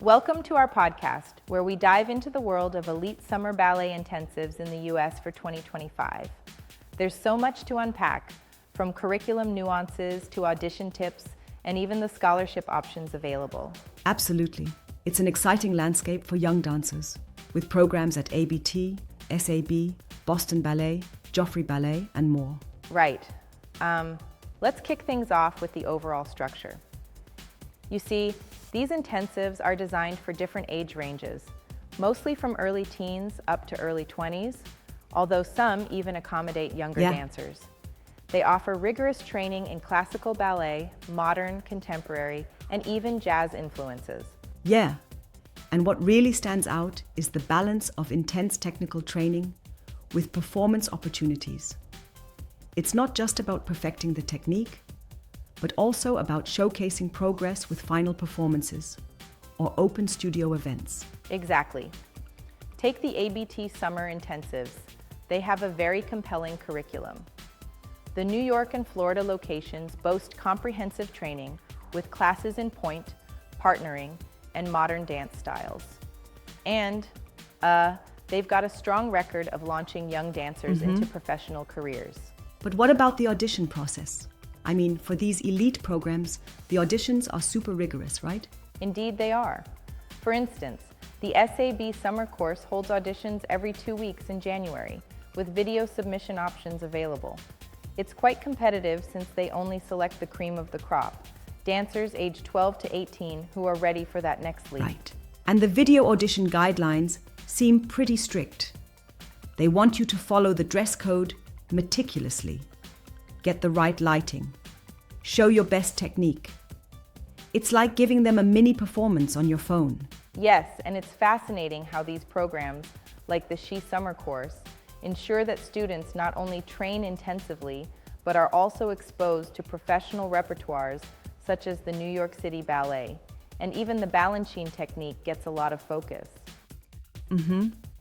Welcome to our podcast, where we dive into the world of elite summer ballet intensives in the U.S. for 2025. There's so much to unpack, from curriculum nuances to audition tips, and even the scholarship options available. Absolutely. It's an exciting landscape for young dancers, with programs at ABT, SAB, Boston Ballet, Joffrey Ballet, and more. Right. Let's kick things off with the overall structure. You see, these intensives are designed for different age ranges, mostly from early teens up to early 20s, although some even accommodate younger dancers. They offer rigorous training in classical ballet, modern, contemporary, and even jazz influences. Yeah, and what really stands out is the balance of intense technical training with performance opportunities. It's not just about perfecting the technique, but also about showcasing progress with final performances or open studio events. Exactly. Take the ABT Summer Intensives. They have a very compelling curriculum. The New York and Florida locations boast comprehensive training with classes in point, partnering, and modern dance styles. And they've got a strong record of launching young dancers into professional careers. But what about the audition process? I mean, for these elite programs, the auditions are super rigorous, right? Indeed they are. For instance, the SAB summer course holds auditions every 2 weeks in January, with video submission options available. It's quite competitive since they only select the cream of the crop, dancers aged 12 to 18 who are ready for that next leap. Right. And the video audition guidelines seem pretty strict. They want you to follow the dress code meticulously. Get the right lighting. Show your best technique. It's like giving them a mini performance on your phone. Yes, and it's fascinating how these programs, like the She Summer course, ensure that students not only train intensively, but are also exposed to professional repertoires such as the New York City Ballet. And even the Balanchine technique gets a lot of focus.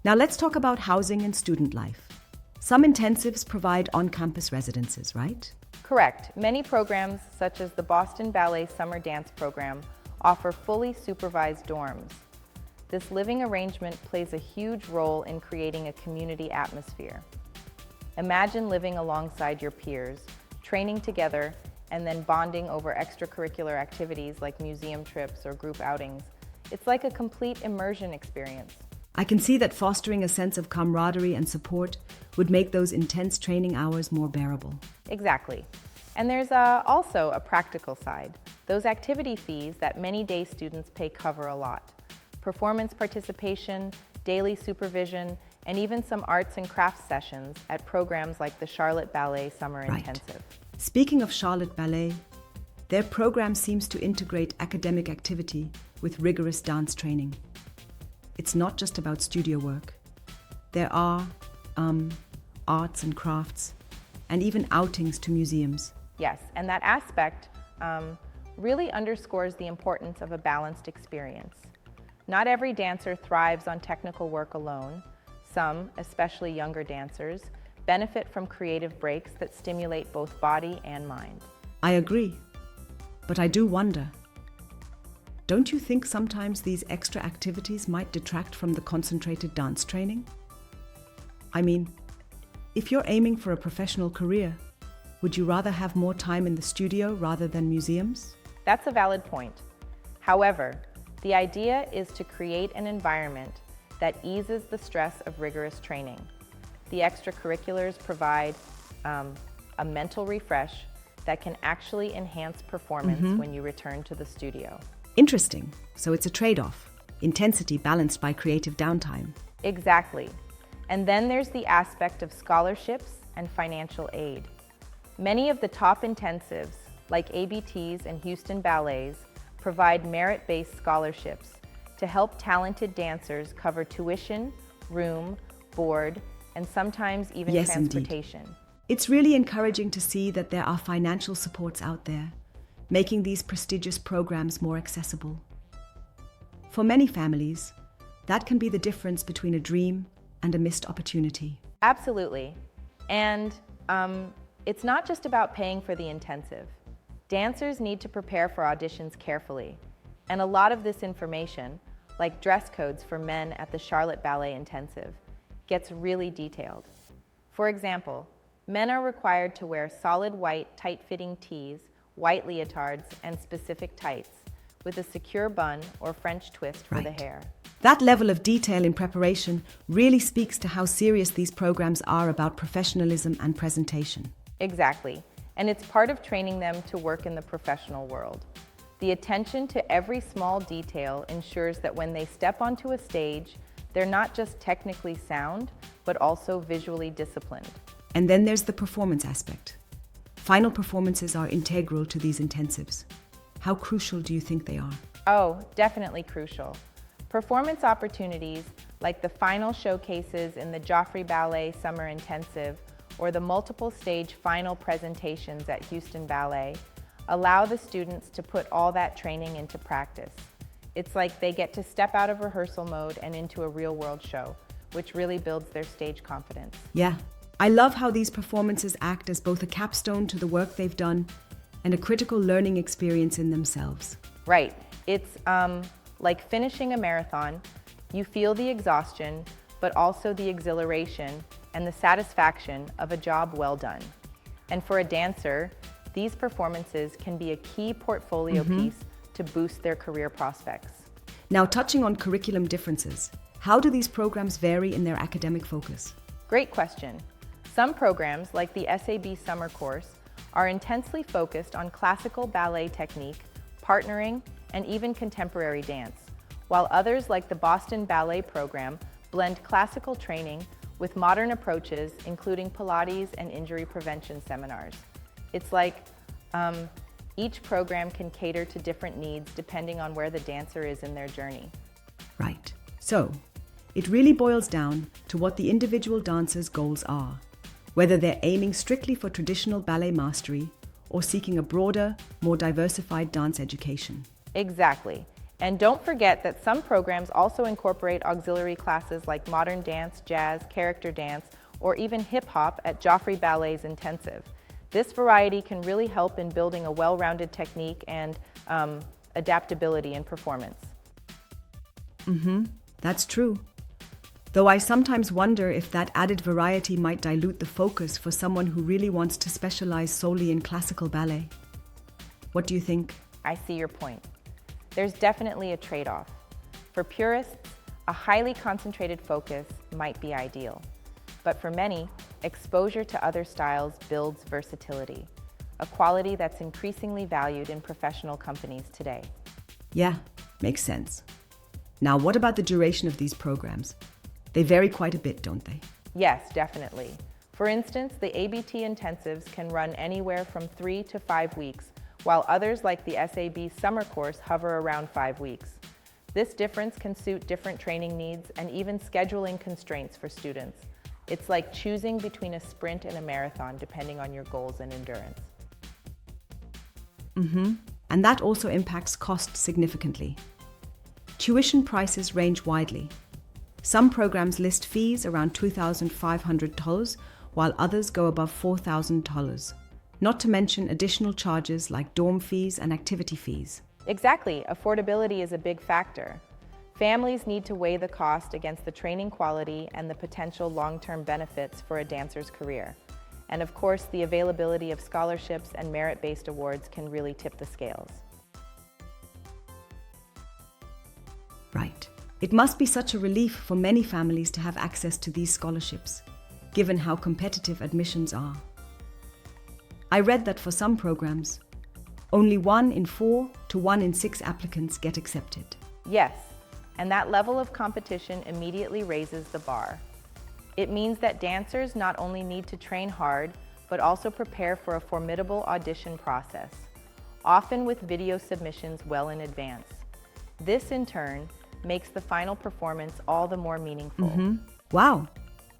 Now let's talk about housing and student life. Some intensives provide on-campus residences, right? Correct. Many programs, such as the Boston Ballet Summer Dance Program, offer fully supervised dorms. This living arrangement plays a huge role in creating a community atmosphere. Imagine living alongside your peers, training together, and then bonding over extracurricular activities like museum trips or group outings. It's like a complete immersion experience. I can see that fostering a sense of camaraderie and support would make those intense training hours more bearable. Exactly. And there's also a practical side. Those activity fees that many day students pay cover a lot. Performance participation, daily supervision, and even some arts and crafts sessions at programs like the Charlotte Ballet Summer Intensive. Speaking of Charlotte Ballet, their program seems to integrate academic activity with rigorous dance training. It's not just about studio work. There are arts and crafts, and even outings to museums. Yes, and that aspect really underscores the importance of a balanced experience. Not every dancer thrives on technical work alone. Some, especially younger dancers, benefit from creative breaks that stimulate both body and mind. I agree, but I do wonder, don't you think sometimes these extra activities might detract from the concentrated dance training? I mean, if you're aiming for a professional career, would you rather have more time in the studio rather than museums? That's a valid point. However, the idea is to create an environment that eases the stress of rigorous training. The extracurriculars provide a mental refresh that can actually enhance performance when you return to the studio. Interesting. So it's a trade-off. Intensity balanced by creative downtime. Exactly. And then there's the aspect of scholarships and financial aid. Many of the top intensives, like ABT's and Houston Ballets, provide merit-based scholarships to help talented dancers cover tuition, room, board, and sometimes even transportation. Indeed. It's really encouraging to see that there are financial supports out there, making these prestigious programs more accessible. For many families, that can be the difference between a dream and a missed opportunity. Absolutely. And it's not just about paying for the intensive. Dancers need to prepare for auditions carefully. And a lot of this information, like dress codes for men at the Charlotte Ballet Intensive, gets really detailed. For example, men are required to wear solid white, tight-fitting tees, white leotards, and specific tights, with a secure bun or French twist for the hair. That level of detail in preparation really speaks to how serious these programs are about professionalism and presentation. Exactly, and it's part of training them to work in the professional world. The attention to every small detail ensures that when they step onto a stage, they're not just technically sound, but also visually disciplined. And then there's the performance aspect. Final performances are integral to these intensives. How crucial do you think they are? Oh, definitely crucial. Performance opportunities like the final showcases in the Joffrey Ballet Summer Intensive or the multiple stage final presentations at Houston Ballet allow the students to put all that training into practice. It's like they get to step out of rehearsal mode and into a real-world show, which really builds their stage confidence. Yeah, I love how these performances act as both a capstone to the work they've done and a critical learning experience in themselves. Right. It's like finishing a marathon. You feel the exhaustion, but also the exhilaration and the satisfaction of a job well done. And for a dancer, these performances can be a key portfolio piece to boost their career prospects. Now, touching on curriculum differences, how do these programs vary in their academic focus? Great question. Some programs, like the SAB Summer Course, are intensely focused on classical ballet technique, partnering, and even contemporary dance, while others, like the Boston Ballet program, blend classical training with modern approaches, including Pilates and injury prevention seminars. It's like each program can cater to different needs depending on where the dancer is in their journey. Right. So, it really boils down to what the individual dancer's goals are, whether they're aiming strictly for traditional ballet mastery or seeking a broader, more diversified dance education. Exactly. And don't forget that some programs also incorporate auxiliary classes like modern dance, jazz, character dance, or even hip-hop at Joffrey Ballet's Intensive. This variety can really help in building a well-rounded technique and adaptability in performance. That's true. Though I sometimes wonder if that added variety might dilute the focus for someone who really wants to specialize solely in classical ballet. What do you think? I see your point. There's definitely a trade-off. For purists, a highly concentrated focus might be ideal. But for many, exposure to other styles builds versatility, a quality that's increasingly valued in professional companies today. Yeah, makes sense. Now, what about the duration of these programs? They vary quite a bit, don't they? Yes, definitely. For instance, the ABT intensives can run anywhere from 3 to 5 weeks, while others like the SAB Summer Course hover around 5 weeks. This difference can suit different training needs and even scheduling constraints for students. It's like choosing between a sprint and a marathon depending on your goals and endurance. And that also impacts cost significantly. Tuition prices range widely. Some programs list fees around $2,500, while others go above $4,000, not to mention additional charges like dorm fees and activity fees. Exactly. Affordability is a big factor. Families need to weigh the cost against the training quality and the potential long-term benefits for a dancer's career. And of course, the availability of scholarships and merit-based awards can really tip the scales. Right. It must be such a relief for many families to have access to these scholarships, given how competitive admissions are. I read that for some programs, only 1 in 4 to 1 in 6 applicants get accepted. Yes, and that level of competition immediately raises the bar. It means that dancers not only need to train hard, but also prepare for a formidable audition process, often with video submissions well in advance. This, in turn, makes the final performance all the more meaningful. Wow!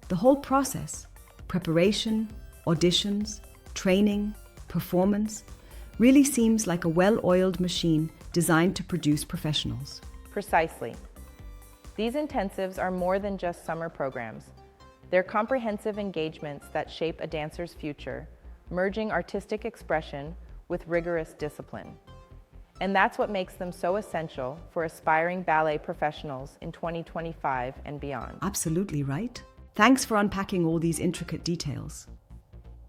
The whole process, preparation, auditions, training, performance, really seems like a well-oiled machine designed to produce professionals. Precisely. These intensives are more than just summer programs. They're comprehensive engagements that shape a dancer's future, merging artistic expression with rigorous discipline. And that's what makes them so essential for aspiring ballet professionals in 2025 and beyond. Absolutely right. Thanks for unpacking all these intricate details.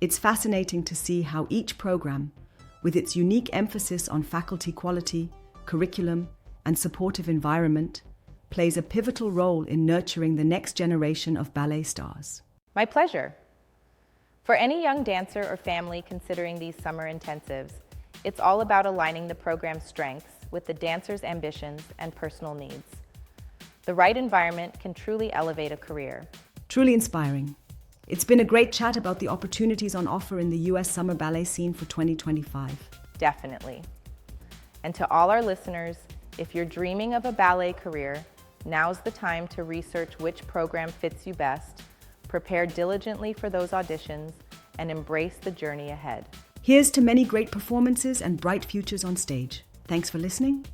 It's fascinating to see how each program, with its unique emphasis on faculty quality, curriculum, and supportive environment, plays a pivotal role in nurturing the next generation of ballet stars. My pleasure. For any young dancer or family considering these summer intensives, it's all about aligning the program's strengths with the dancer's ambitions and personal needs. The right environment can truly elevate a career. Truly inspiring. It's been a great chat about the opportunities on offer in the US summer ballet scene for 2025. Definitely. And to all our listeners, if you're dreaming of a ballet career, now's the time to research which program fits you best, prepare diligently for those auditions, and embrace the journey ahead. Here's to many great performances and bright futures on stage. Thanks for listening,